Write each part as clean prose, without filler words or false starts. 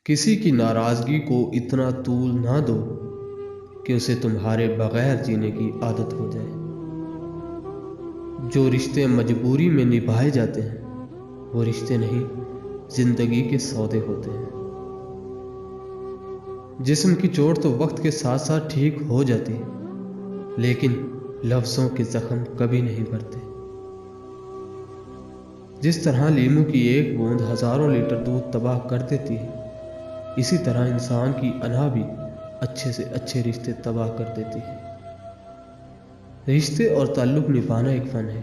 کسی کی ناراضگی کو اتنا طول نہ دو کہ اسے تمہارے بغیر جینے کی عادت ہو جائے۔ جو رشتے مجبوری میں نبھائے جاتے ہیں وہ رشتے نہیں، زندگی کے سودے ہوتے ہیں۔ جسم کی چوٹ تو وقت کے ساتھ ساتھ ٹھیک ہو جاتی ہے، لیکن لفظوں کے زخم کبھی نہیں بھرتے۔ جس طرح لیموں کی ایک بوند ہزاروں لیٹر دودھ تباہ کر دیتی ہے، اسی طرح انسان کی انا بھی اچھے سے اچھے رشتے تباہ کر دیتی ہے۔ رشتے اور تعلق نبھانا ایک فن ہے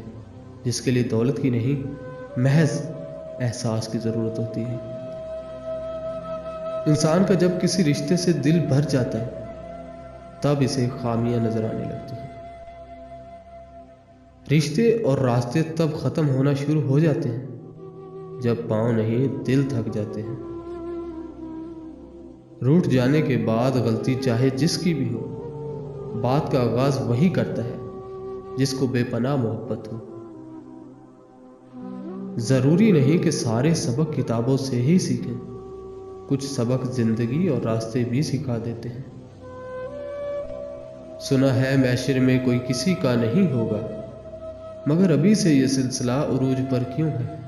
جس کے لیے دولت کی نہیں، محض احساس کی ضرورت ہوتی ہے۔ انسان کا جب کسی رشتے سے دل بھر جاتا ہے تب اسے خامیاں نظر آنے لگتی ہیں۔ رشتے اور راستے تب ختم ہونا شروع ہو جاتے ہیں جب پاؤں نہیں دل تھک جاتے ہیں۔ روٹھ جانے کے بعد غلطی چاہے جس کی بھی ہو، بات کا آغاز وہی کرتا ہے جس کو بے پناہ محبت ہو۔ ضروری نہیں کہ سارے سبق کتابوں سے ہی سیکھیں، کچھ سبق زندگی اور راستے بھی سکھا دیتے ہیں۔ سنا ہے معاشرے میں کوئی کسی کا نہیں ہوگا، مگر ابھی سے یہ سلسلہ عروج پر کیوں ہے؟